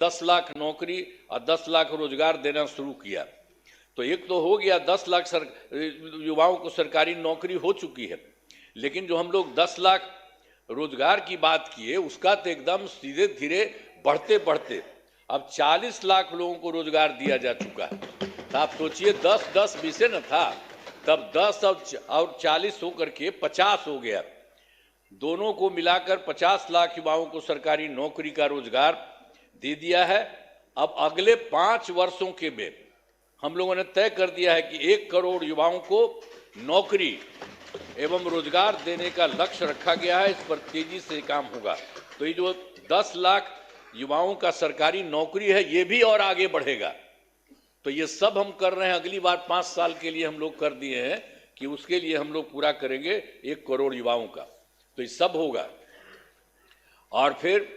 10 लाख नौकरी और 10 लाख रोजगार देना शुरू किया। तो एक तो हो गया 10 लाख युवाओं को सरकारी नौकरी हो चुकी है, लेकिन जो हम लोग 10 लाख रोजगार की बात किए उसका तो एकदम सीधे धीरे बढ़ते बढ़ते अब 40 लाख लोगों को रोजगार दिया जा चुका है। तो आप सोचिए 10-10 बीसे न था, तब 10 और 40 होकर के 50 हो गया। दोनों को मिलाकर 50 लाख युवाओं को सरकारी नौकरी का रोजगार दे दिया है। अब अगले 5 वर्षों के में हम लोगों ने तय कर दिया है कि 1 करोड़ युवाओं को नौकरी एवं रोजगार देने का लक्ष्य रखा गया है। इस पर तेजी से काम होगा। तो ये जो 10 लाख युवाओं का सरकारी नौकरी है ये भी और आगे बढ़ेगा। तो ये सब हम कर रहे हैं। अगली बार 5 साल के लिए हम लोग कर दिए हैं कि उसके लिए हम लोग पूरा करेंगे 1 करोड़ युवाओं का। तो ये सब होगा। और फिर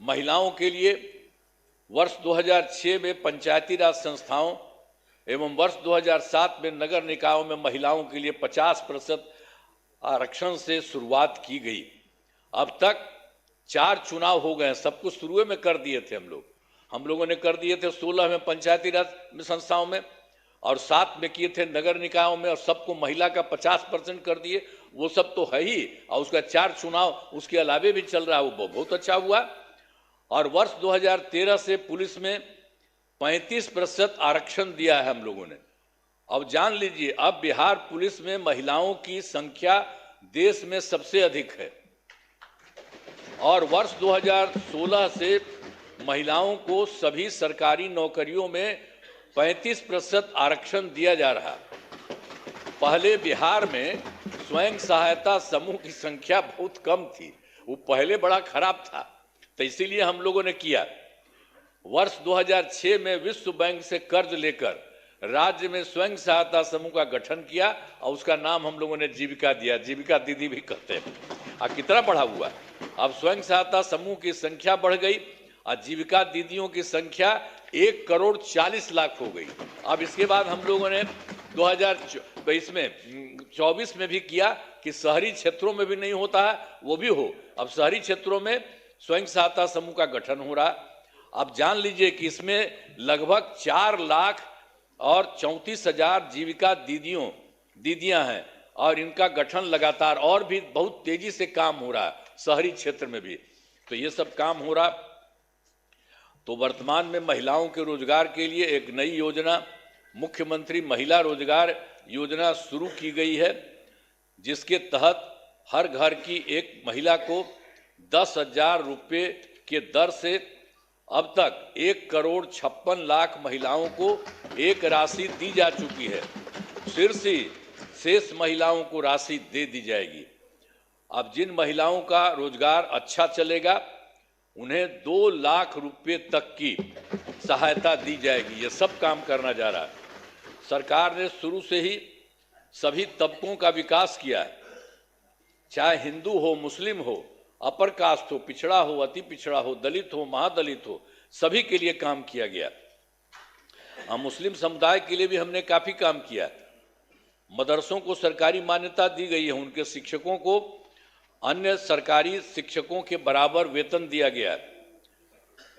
महिलाओं के लिए वर्ष 2006 में पंचायती राज संस्थाओं एवं वर्ष 2007 में नगर निकायों में महिलाओं के लिए 50% आरक्षण से शुरुआत की गई। अब तक 4 चुनाव हो गए। सब कुछ शुरू में कर दिए थे हम लोगों ने कर दिए थे 16 में पंचायती राज संस्थाओं में और 7 में किए थे नगर निकायों में, और सबको महिला का 50% कर दिए। वो सब तो है ही, और उसका 4 चुनाव उसके अलावे भी चल रहा है, वो बहुत अच्छा हुआ। और वर्ष 2013 से पुलिस में 35% आरक्षण दिया है हम लोगों ने। अब जान लीजिए, अब बिहार पुलिस में महिलाओं की संख्या देश में सबसे अधिक है। और वर्ष 2016 से महिलाओं को सभी सरकारी नौकरियों में 35% आरक्षण दिया जा रहा। पहले बिहार में स्वयं सहायता समूह की संख्या बहुत कम थी, वो पहले बड़ा खराब था, तो इसीलिए हम लोगों ने किया। वर्ष 2006 में विश्व बैंक से कर्ज लेकर राज्य में स्वयं सहायता समूह का गठन किया और उसका नाम हम लोगों ने जीविका दिया। जीविका दीदी भी कहते हैं। और कितना बढ़ा हुआ, अब स्वयं सहायता समूह की संख्या बढ़ गई और जीविका दीदियों की संख्या 1 करोड़ 40 लाख हो गई। अब इसके बाद हम लोगों ने 2024 में भी किया कि शहरी क्षेत्रों में भी नहीं होता है वो भी हो। अब शहरी क्षेत्रों में स्वयं सहायता समूह का गठन हो रहा। अब जान लीजिए कि इसमें लगभग 4 लाख और 34,000 जीविका दीदियां हैं और इनका गठन लगातार और भी बहुत तेजी से काम हो रहा है शहरी क्षेत्र में भी। तो ये सब काम हो रहा। तो वर्तमान में महिलाओं के रोजगार के लिए एक नई योजना मुख्यमंत्री महिला रोजगार योजना शुरू की गई है, जिसके तहत हर घर की एक महिला को 10,000 रुपये के दर से अब तक 1 करोड़ 56 लाख महिलाओं को एक राशि दी जा चुकी है। शेष महिलाओं को राशि दे दी जाएगी। अब जिन महिलाओं का रोजगार अच्छा चलेगा उन्हें 2 लाख रुपए तक की सहायता दी जाएगी। ये सब काम करना जा रहा है। सरकार ने शुरू से ही सभी तबकों का विकास किया है, चाहे हिंदू हो, मुस्लिम हो, अपर कास्ट हो, पिछड़ा हो, अति पिछड़ा हो, दलित हो, महादलित हो, सभी के लिए काम किया गया। मुस्लिम समुदाय के लिए भी हमने काफी काम किया। मदरसों को सरकारी मान्यता दी गई है, उनके शिक्षकों को अन्य सरकारी शिक्षकों के बराबर वेतन दिया गया है।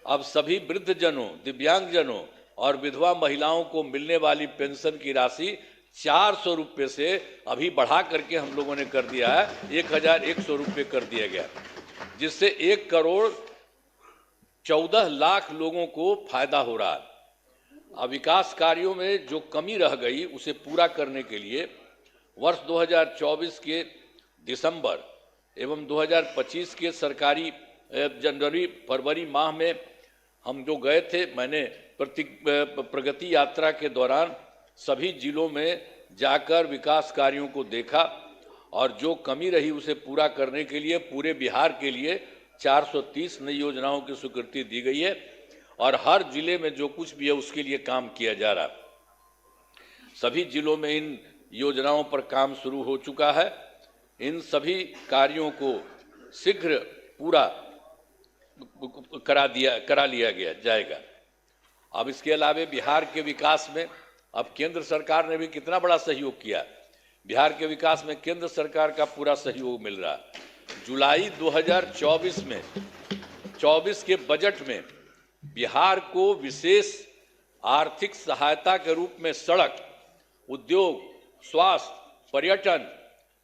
अब सभी वृद्धजनों, दिव्यांगजनों और विधवा महिलाओं को मिलने वाली पेंशन की राशि 400 रुपये से अभी बढ़ा करके हम लोगों ने कर दिया है 1,100 रुपये कर दिया गया, जिससे 1 करोड़ 14 लाख लोगों को फायदा हो रहा है। अब विकास कार्यों में जो कमी रह गई उसे पूरा करने के लिए वर्ष 2024 के दिसंबर एवं 2025 के सरकारी जनवरी फरवरी माह में हम जो गए थे, मैंने प्रगति यात्रा के दौरान सभी जिलों में जाकर विकास कार्यों को देखा और जो कमी रही उसे पूरा करने के लिए पूरे बिहार के लिए 430 नई योजनाओं की स्वीकृति दी गई है और हर जिले में जो कुछ भी है उसके लिए काम किया जा रहा। सभी जिलों में इन योजनाओं पर काम शुरू हो चुका है। इन सभी कार्यों को शीघ्र पूरा करा लिया जाएगा। अब इसके अलावा बिहार के विकास में अब केंद्र सरकार ने भी कितना बड़ा सहयोग किया। बिहार के विकास में केंद्र सरकार का पूरा सहयोग मिल रहा। जुलाई 2024 में 24 के बजट में बिहार को विशेष आर्थिक सहायता के रूप में सड़क, उद्योग, स्वास्थ्य, पर्यटन,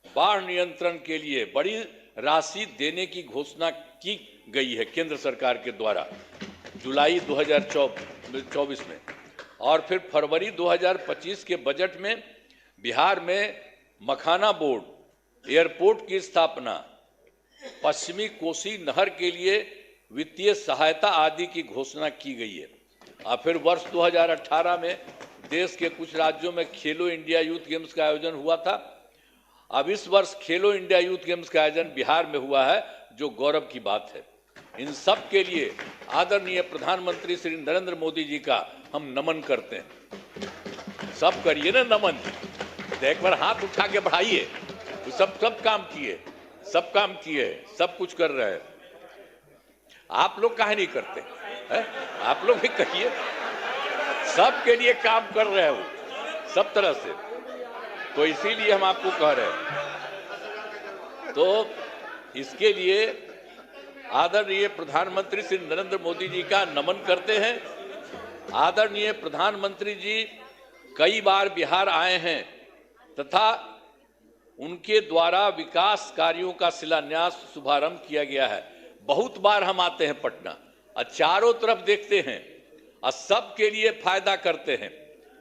बाढ़ नियंत्रण के लिए बड़ी राशि देने की घोषणा की गई है केंद्र सरकार के द्वारा जुलाई 2024 में। और फिर फरवरी 2025 के बजट में बिहार में मखाना बोर्ड, एयरपोर्ट की स्थापना, पश्चिमी कोसी नहर के लिए वित्तीय सहायता आदि की घोषणा की गई है। और फिर वर्ष 2018 में देश के कुछ राज्यों में खेलो इंडिया यूथ गेम्स का आयोजन हुआ था। अब इस वर्ष खेलो इंडिया यूथ गेम्स का आयोजन बिहार में हुआ है, जो गौरव की बात है। इन सब के लिए आदरणीय प्रधानमंत्री श्री नरेंद्र मोदी जी का हम नमन करते हैं। सब करिए ना नमन, एक बार हाथ उठा के बढ़ाइए। सब काम किए, सब काम किए, सब कुछ कर रहे हैं। आप लोग काहे नहीं करते है? आप लोग भी कहिए, सबके लिए काम कर रहे हो सब तरह से, तो इसीलिए हम आपको कह रहे हैं। तो इसके लिए आदरणीय प्रधानमंत्री श्री नरेंद्र मोदी जी का नमन करते हैं। आदरणीय प्रधानमंत्री जी कई बार बिहार आए हैं तथा उनके द्वारा विकास कार्यों का शिलान्यास शुभारंभ किया गया है। बहुत बार हम आते हैं पटना और चारों तरफ देखते हैं और सबके लिए फायदा करते हैं।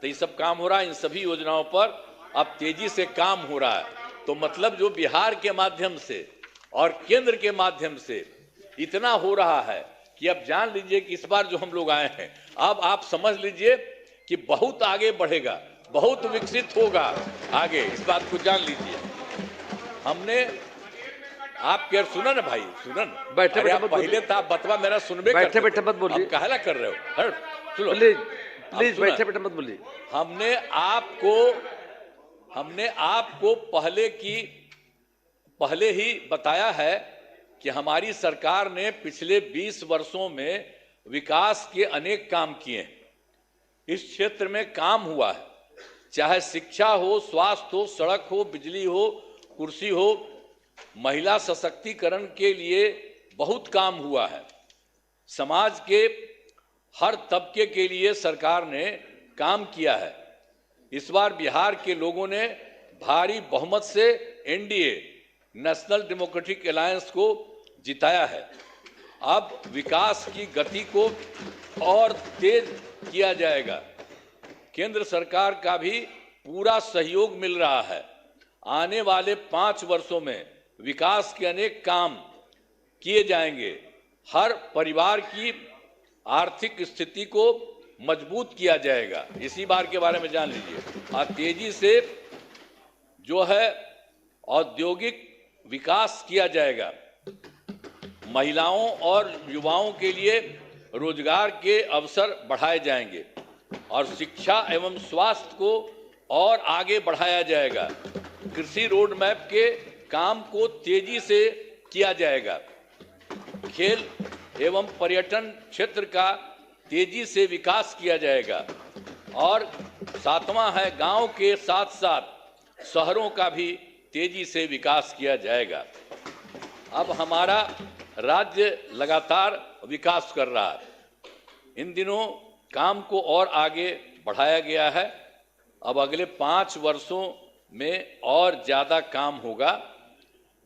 तो ये सब काम हो रहा है, इन सभी योजनाओं पर अब तेजी से काम हो रहा है। तो मतलब जो बिहार के माध्यम से और केंद्र के माध्यम से इतना हो रहा है कि अब जान लीजिए कि इस बार जो हम लोग आए हैं, अब आप समझ लीजिए कि बहुत आगे बढ़ेगा, बहुत विकसित होगा आगे, इस बात को जान लीजिए। हमने आप क्या सुना ना भाई, सुना ना, बैठे बैठे पहले था बतवा मेरा सुनबे, बैठे बैठे मत बोलिए, कहला कर रहे हो, सुनो प्लीज बैठे बैठे मत बोलिए। हमने आपको पहले ही बताया है कि हमारी सरकार ने पिछले 20 वर्षों में विकास के अनेक काम किए हैं। इस क्षेत्र में काम हुआ है, चाहे शिक्षा हो, स्वास्थ्य हो, सड़क हो, बिजली हो, कुर्सी हो, महिला सशक्तिकरण के लिए बहुत काम हुआ है। समाज के हर तबके के लिए सरकार ने काम किया है। इस बार बिहार के लोगों ने भारी बहुमत से एनडीए, नेशनल डेमोक्रेटिक अलायंस को जिताया है। अब विकास की गति को और तेज किया जाएगा। केंद्र सरकार का भी पूरा सहयोग मिल रहा है। आने वाले 5 वर्षों में विकास के अनेक काम किए जाएंगे। हर परिवार की आर्थिक स्थिति को मजबूत किया जाएगा। इसी बार के बारे में जान लीजिए। और तेजी से जो है औद्योगिक विकास किया जाएगा। महिलाओं और युवाओं के लिए रोजगार के अवसर बढ़ाए जाएंगे और शिक्षा एवं स्वास्थ्य को और आगे बढ़ाया जाएगा। कृषि रोड मैप के काम को तेजी से किया जाएगा। खेल एवं पर्यटन क्षेत्र का तेजी से विकास किया जाएगा। और 7वां है, गांव के साथ साथ शहरों का भी तेजी से विकास किया जाएगा। अब हमारा राज्य लगातार विकास कर रहा है। इन दिनों काम को और आगे बढ़ाया गया है। अब अगले 5 वर्षों में और ज़्यादा काम होगा,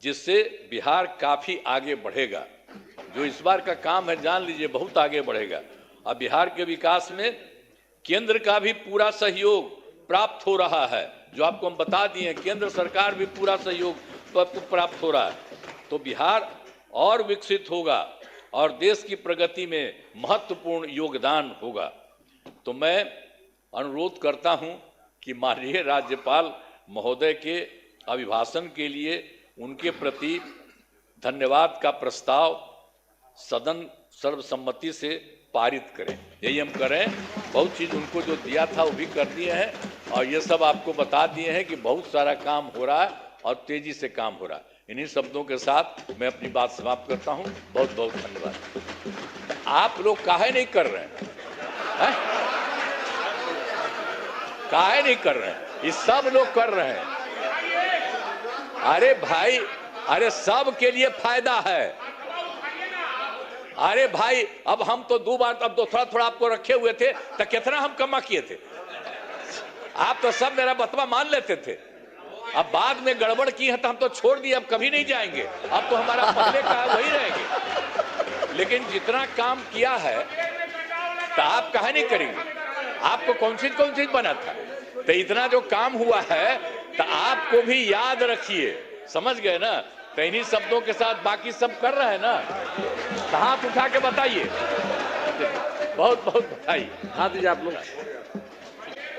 जिससे बिहार काफ़ी आगे बढ़ेगा। जो इस बार का काम है, जान लीजिए बहुत आगे बढ़ेगा। अब बिहार के विकास में केंद्र का भी पूरा सहयोग प्राप्त हो रहा है। जो आपको हम बता दिए, केंद्र सरकार भी पूरा सहयोग प्राप्त हो रहा है। तो बिहार और विकसित होगा और देश की प्रगति में महत्वपूर्ण योगदान होगा। तो मैं अनुरोध करता हूं कि माननीय राज्यपाल महोदय के अभिभाषण के लिए उनके प्रति धन्यवाद का प्रस्ताव सदन सर्वसम्मति से पारित करें। यही हम करें। बहुत चीज़ उनको जो दिया था वो भी कर दिए हैं और ये सब आपको बता दिए हैं कि बहुत सारा काम हो रहा है और तेजी से काम हो रहा है। इन्हीं शब्दों के साथ मैं अपनी बात समाप्त करता हूं। बहुत बहुत धन्यवाद। आप लोग काहे नहीं कर रहे हैं? काहे नहीं कर रहे हैं? ये सब लोग कर रहे हैं। अरे भाई, अरे सब के लिए फायदा है। अरे भाई अब हम तो 2 बार, अब तो थोड़ा थोड़ा आपको रखे हुए थे, तो कितना हम कमा किए थे? आप तो सब मेरा बतवा मान लेते थे। अब बाद में गड़बड़ की है तो हम तो छोड़ दिए, अब कभी नहीं जाएंगे, अब तो हमारा पहले का है वही रहेंगे। लेकिन जितना काम किया है तो आप कहा नहीं करेंगे? आपको कौन चीज बना था? तो इतना जो काम हुआ है तो आपको भी याद रखिए, समझ गए ना? तो इन्हीं शब्दों के साथ बाकी सब कर रहे हैं ना, तो हाथ उठा के बताइए, बहुत बहुत बधाई। हाथ दीजिए आप लोग।